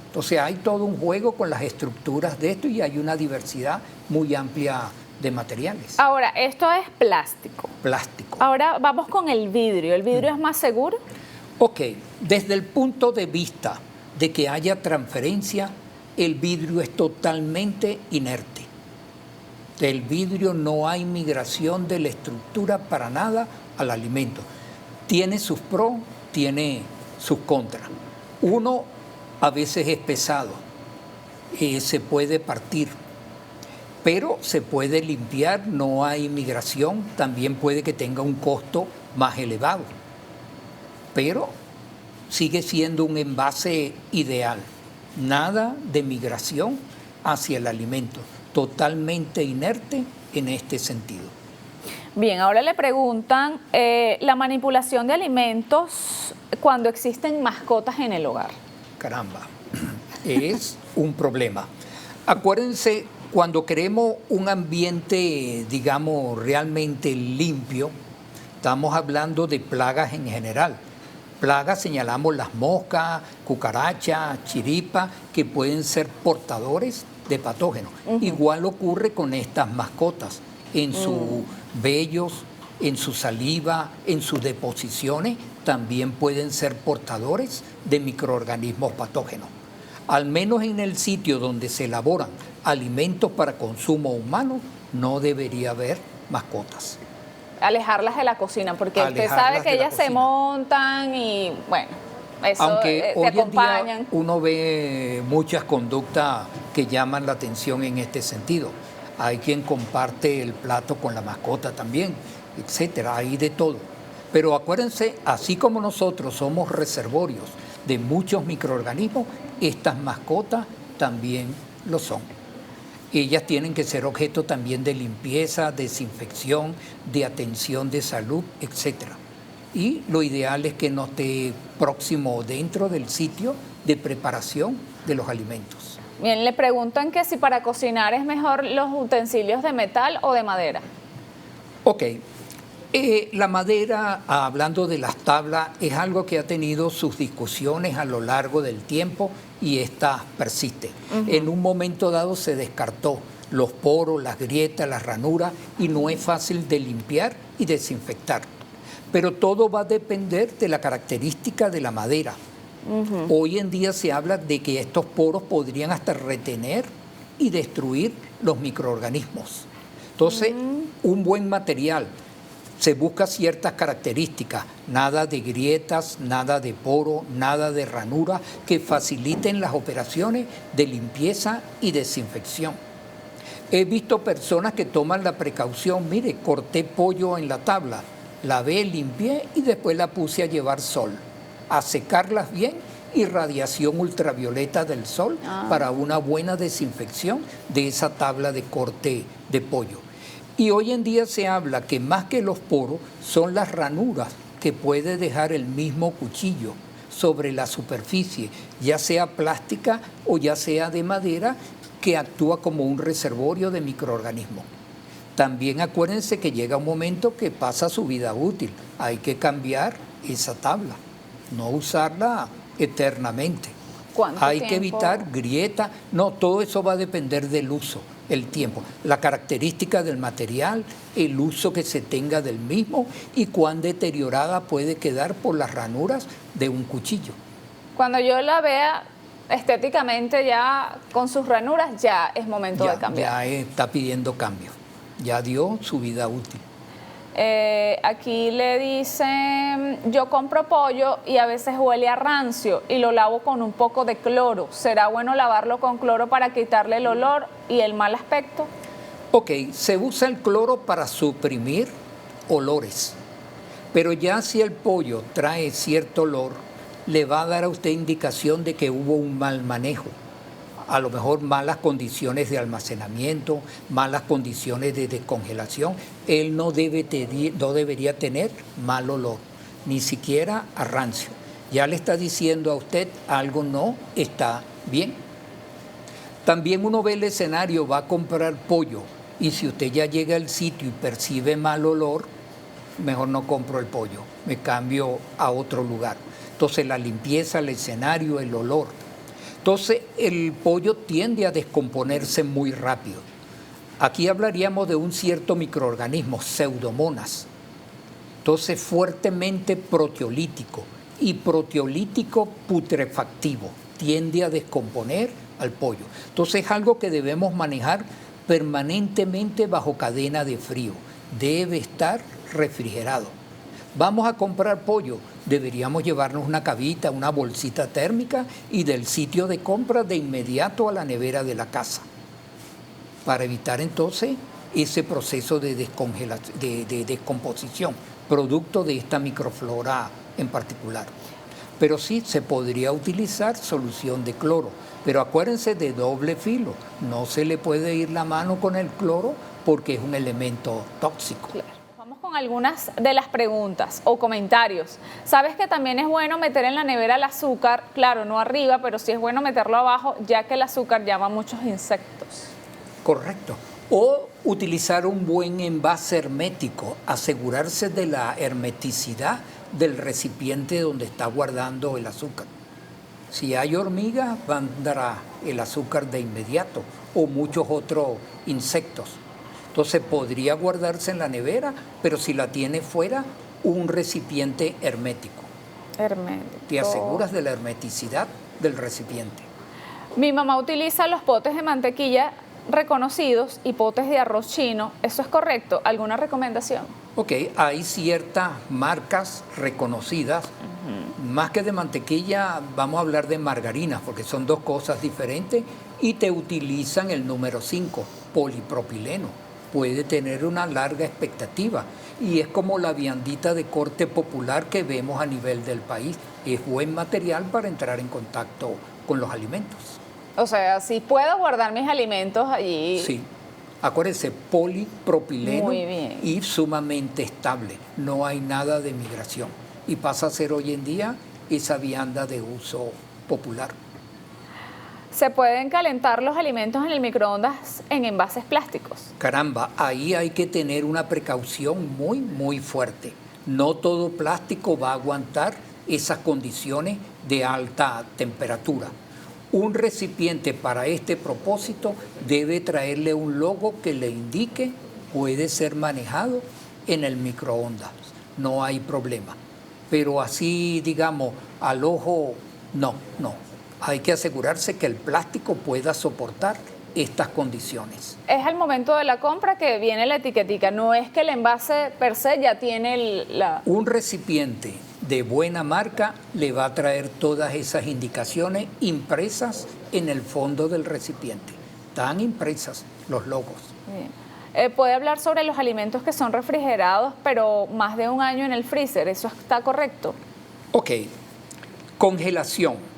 Entonces hay todo un juego con las estructuras de esto y hay una diversidad muy amplia de materiales. Ahora, esto es plástico. Plástico. Ahora vamos con el vidrio. ¿El vidrio es más seguro? Ok, desde el punto de vista de que haya transferencia, el vidrio es totalmente inerte. Del vidrio no hay migración de la estructura para nada al alimento. Tiene sus pros, tiene sus contras. Uno, a veces es pesado, se puede partir, pero se puede limpiar, no hay migración, también puede que tenga un costo más elevado, pero sigue siendo un envase ideal. Nada de migración hacia el alimento, totalmente inerte en este sentido. Bien, ahora le preguntan la manipulación de alimentos cuando existen mascotas en el hogar. Caramba, es un problema. Acuérdense, cuando queremos un ambiente, digamos, realmente limpio, estamos hablando de plagas en general. Plagas señalamos las moscas, cucarachas, chiripas, que pueden ser portadores de patógenos. Igual ocurre con estas mascotas, en sus vellos, en su saliva, en sus deposiciones, también pueden ser portadores de microorganismos patógenos. Al menos en el sitio donde se elaboran alimentos para consumo humano, no debería haber mascotas. Alejarlas de la cocina, porque usted sabe que ellas se montan y, bueno, eso aunque te hoy acompañan. En día uno ve muchas conductas que llaman la atención en este sentido. Hay quien comparte el plato con la mascota también, etcétera, hay de todo. Pero acuérdense, así como nosotros somos reservorios de muchos microorganismos, estas mascotas también lo son. Ellas tienen que ser objeto también de limpieza, desinfección, de atención de salud, etcétera. Y lo ideal es que no esté próximo dentro del sitio de preparación de los alimentos. Bien, le preguntan que si para cocinar es mejor los utensilios de metal o de madera. Ok, la madera, hablando de las tablas, es algo que ha tenido sus discusiones a lo largo del tiempo y esta persiste. En un momento dado se descartó los poros, las grietas, las ranuras y no es fácil de limpiar y desinfectar. Pero todo va a depender de la característica de la madera. Hoy en día se habla de que estos poros podrían hasta retener y destruir los microorganismos. Entonces, un buen material, se busca ciertas características, nada de grietas, nada de poro, nada de ranura, que faciliten las operaciones de limpieza y desinfección. He visto personas que toman la precaución, mire, corté pollo en la tabla, lavé, limpié y después la puse a llevar sol, a secarlas bien y radiación ultravioleta del sol para una buena desinfección de esa tabla de corte de pollo. Y hoy en día se habla que más que los poros son las ranuras que puede dejar el mismo cuchillo sobre la superficie, ya sea plástica o ya sea de madera, que actúa como un reservorio de microorganismos. También acuérdense que llega un momento que pasa su vida útil. Hay que cambiar esa tabla, no usarla eternamente. Hay que evitar grietas. No, todo eso va a depender del uso, el tiempo, la característica del material, el uso que se tenga del mismo y cuán deteriorada puede quedar por las ranuras de un cuchillo. Cuando yo la vea estéticamente ya con sus ranuras, ya es momento de cambiar. Ya está pidiendo cambio, ya dio su vida útil. Aquí le dicen, yo compro pollo y a veces huele a rancio y lo lavo con un poco de cloro. ¿Será bueno lavarlo con cloro para quitarle el olor y el mal aspecto? Ok, se usa el cloro para suprimir olores, Pero ya si el pollo trae cierto olor, le va a dar a usted indicación de que hubo un mal manejo. A lo mejor malas condiciones de almacenamiento, malas condiciones de descongelación. Él no debería tener mal olor, ni siquiera a rancio. Ya le está diciendo a usted algo no está bien. También uno ve el escenario, va a comprar pollo y si usted ya llega al sitio y percibe mal olor, mejor no compro el pollo, me cambio a otro lugar. Entonces la limpieza, el escenario, el olor. Entonces el pollo tiende a descomponerse muy rápido. Aquí hablaríamos de un cierto microorganismo, pseudomonas. Entonces fuertemente proteolítico y proteolítico putrefactivo. Tiende a descomponer al pollo. Entonces es algo que debemos manejar permanentemente bajo cadena de frío. Debe estar refrigerado. Vamos a comprar pollo, deberíamos llevarnos una cavita, una bolsita térmica y del sitio de compra de inmediato a la nevera de la casa para evitar entonces ese proceso de descomposición, producto de esta microflora en particular. Pero sí se podría utilizar solución de cloro, pero acuérdense de doble filo, no se le puede ir la mano con el cloro porque es un elemento tóxico. Claro. Vamos con algunas de las preguntas o comentarios. ¿Sabes que también es bueno meter en la nevera el azúcar? Claro, no arriba, pero sí es bueno meterlo abajo, ya que el azúcar llama a muchos insectos. Correcto. O utilizar un buen envase hermético, asegurarse de la hermeticidad del recipiente donde está guardando el azúcar. Si hay hormigas, vendrá el azúcar de inmediato o muchos otros insectos. Entonces podría guardarse en la nevera, pero si la tiene fuera, un recipiente hermético. Hermético. Te aseguras de la hermeticidad del recipiente. Mi mamá utiliza los potes de mantequilla reconocidos y potes de arroz chino. ¿Eso es correcto? ¿Alguna recomendación? Ok, hay ciertas marcas reconocidas. Más que de mantequilla, vamos a hablar de margarinas, porque son dos cosas diferentes y te utilizan el número 5, polipropileno. Puede tener una larga expectativa y es como la viandita de corte popular que vemos a nivel del país. Es buen material para entrar en contacto con los alimentos. O sea, si puedo guardar mis alimentos allí. Sí, acuérdense, polipropileno. Muy bien. Y sumamente estable. No hay nada de migración. Y pasa a ser hoy en día esa vianda de uso popular. ¿Se pueden calentar los alimentos en el microondas en envases plásticos? Caramba, ahí hay que tener una precaución muy, muy fuerte. No todo plástico va a aguantar esas condiciones de alta temperatura. Un recipiente para este propósito debe traerle un logo que le indique puede ser manejado en el microondas. No hay problema. Pero así, digamos, al ojo, no. Hay que asegurarse que el plástico pueda soportar estas condiciones. Es al momento de la compra que viene la etiquetica, no es que el envase per se ya tiene Un recipiente de buena marca le va a traer todas esas indicaciones impresas en el fondo del recipiente. Están impresas los logos. Bien. Puede hablar sobre los alimentos que son refrigerados, pero más de un año en el freezer, ¿eso está correcto? Ok, congelación.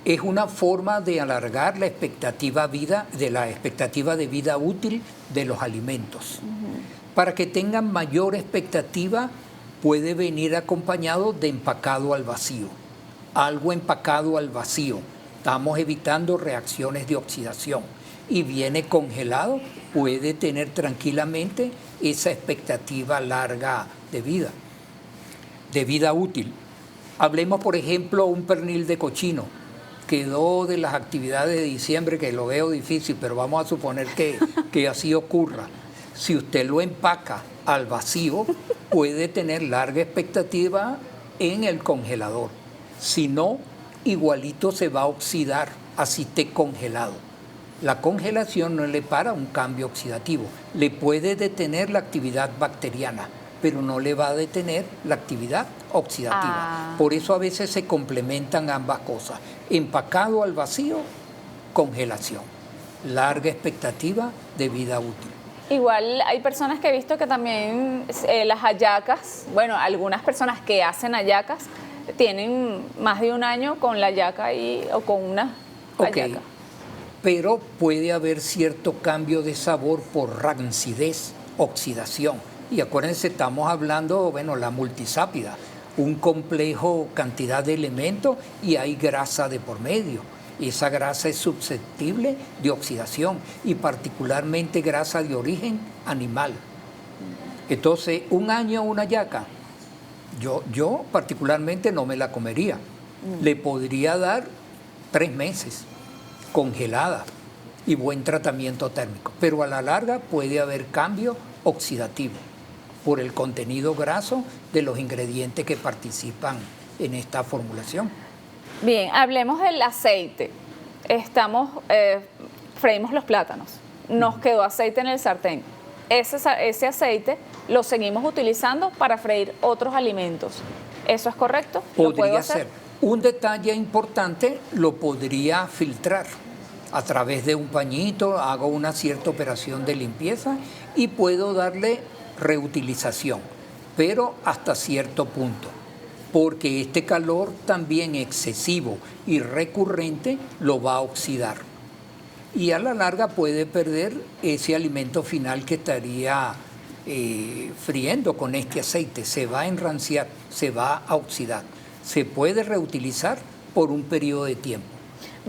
Es una forma de alargar la expectativa de vida útil de los alimentos. Para que tengan mayor expectativa, puede venir acompañado de empacado al vacío. Algo empacado al vacío. Estamos evitando reacciones de oxidación. Y viene congelado, puede tener tranquilamente esa expectativa larga de vida útil. Hablemos, por ejemplo, un pernil de cochino. Quedó de las actividades de diciembre, que lo veo difícil, pero vamos a suponer que así ocurra. Si usted lo empaca al vacío, puede tener larga expectativa en el congelador. Si no, igualito se va a oxidar, así esté congelado. La congelación no le para un cambio oxidativo, le puede detener la actividad bacteriana, pero no le va a detener la actividad oxidativa. Por eso a veces se complementan ambas cosas. Empacado al vacío, congelación. Larga expectativa de vida útil. Igual hay personas que he visto que también las hallacas, bueno, algunas personas que hacen hallacas tienen más de un año con la hallaca ahí o con una hallaca. Ok, pero puede haber cierto cambio de sabor por rancidez, oxidación. Y acuérdense, estamos hablando, bueno, la multisápida, un complejo cantidad de elementos y hay grasa de por medio. Esa grasa es susceptible de oxidación y particularmente grasa de origen animal. Entonces, un año una hallaca, yo particularmente no me la comería. Le podría dar 3 meses congelada y buen tratamiento térmico, pero a la larga puede haber cambio oxidativo por el contenido graso de los ingredientes que participan en esta formulación. Bien, hablemos del aceite. Freímos los plátanos, nos quedó aceite en el sartén. Ese aceite lo seguimos utilizando para freír otros alimentos. ¿Eso es correcto? ¿Lo puedo Podría hacer? ser. Un detalle importante, lo podría filtrar a través de un pañito, hago una cierta operación de limpieza y puedo darle reutilización, pero hasta cierto punto, porque este calor también excesivo y recurrente lo va a oxidar. Y a la larga puede perder ese alimento final que estaría friendo con este aceite. Se va a enranciar, se va a oxidar. Se puede reutilizar por un periodo de tiempo.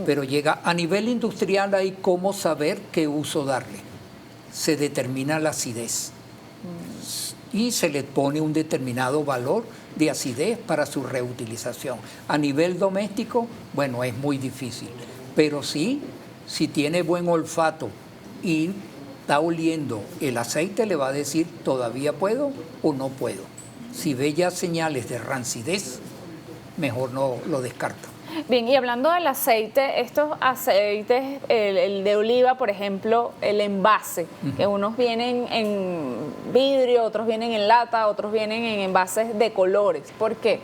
Pero llega a nivel industrial, hay cómo saber qué uso darle. Se determina la acidez y se le pone un determinado valor de acidez para su reutilización. A nivel doméstico, bueno, es muy difícil, pero sí, si tiene buen olfato y está oliendo el aceite, le va a decir todavía puedo o no puedo. Si ve ya señales de rancidez, mejor no lo descarta. Bien, y hablando del aceite, estos aceites, el de oliva, por ejemplo, el envase, que unos vienen en vidrio, otros vienen en lata, otros vienen en envases de colores. ¿Por qué?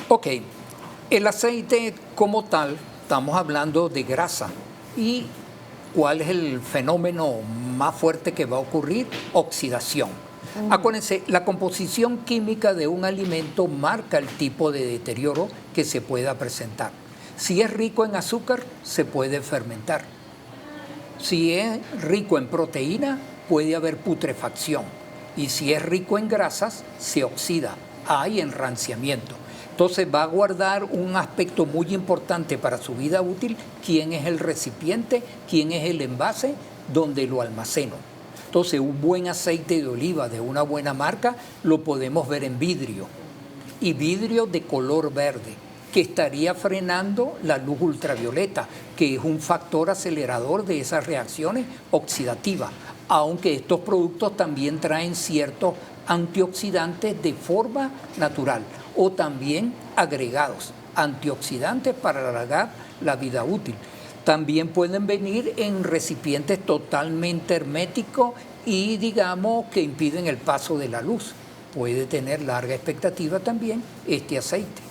Ok, el aceite como tal, estamos hablando de grasa. ¿Y cuál es el fenómeno más fuerte que va a ocurrir? Oxidación. Acuérdense, la composición química de un alimento marca el tipo de deterioro que se pueda presentar. Si es rico en azúcar, se puede fermentar. Si es rico en proteína, puede haber putrefacción. Y si es rico en grasas, se oxida. Hay enranciamiento. Entonces va a guardar un aspecto muy importante para su vida útil, quién es el recipiente, quién es el envase donde lo almaceno. Entonces, un buen aceite de oliva de una buena marca lo podemos ver en vidrio, y vidrio de color verde, que estaría frenando la luz ultravioleta, que es un factor acelerador de esas reacciones oxidativas, aunque estos productos también traen ciertos antioxidantes de forma natural o también agregados, antioxidantes para alargar la vida útil. También pueden venir en recipientes totalmente herméticos y digamos que impiden el paso de la luz. Puede tener larga expectativa también este aceite.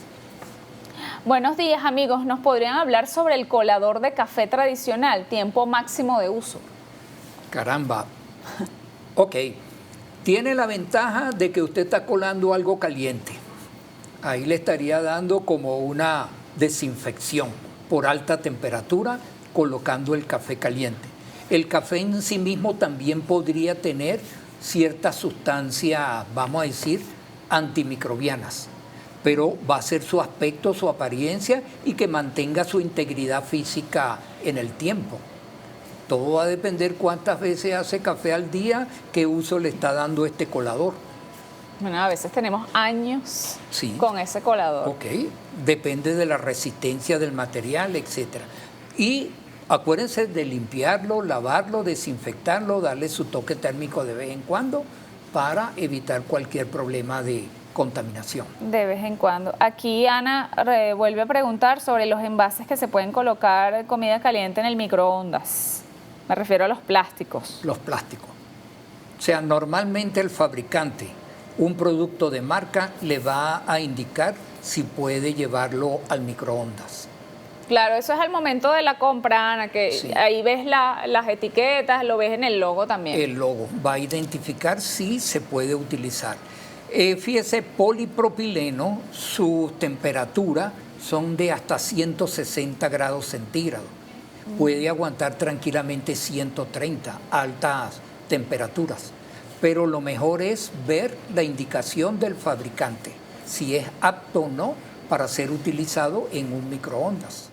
Buenos días, amigos. ¿Nos podrían hablar sobre el colador de café tradicional, tiempo máximo de uso? Caramba. Ok. Tiene la ventaja de que usted está colando algo caliente. Ahí le estaría dando como una desinfección por alta temperatura, colocando el café caliente. El café en sí mismo también podría tener ciertas sustancias, vamos a decir, antimicrobianas, pero va a ser su aspecto, su apariencia y que mantenga su integridad física en el tiempo. Todo va a depender cuántas veces hace café al día, qué uso le está dando este colador. Bueno, a veces tenemos años Sí. con ese colador. Ok, depende de la resistencia del material, etc. Y acuérdense de limpiarlo, lavarlo, desinfectarlo, darle su toque térmico de vez en cuando para evitar cualquier problema de contaminación. De vez en cuando. Aquí Ana vuelve a preguntar sobre los envases que se pueden colocar comida caliente en el microondas. Me refiero a los plásticos. Los plásticos. O sea, normalmente el fabricante, un producto de marca, le va a indicar si puede llevarlo al microondas. Claro, eso es al momento de la compra, Ana, que Sí. ahí ves las etiquetas, lo ves en el logo también. El logo va a identificar si se puede utilizar. Fíjese, polipropileno, sus temperaturas son de hasta 160 grados centígrados. Puede aguantar tranquilamente 130, altas temperaturas. Pero lo mejor es ver la indicación del fabricante, si es apto o no para ser utilizado en un microondas.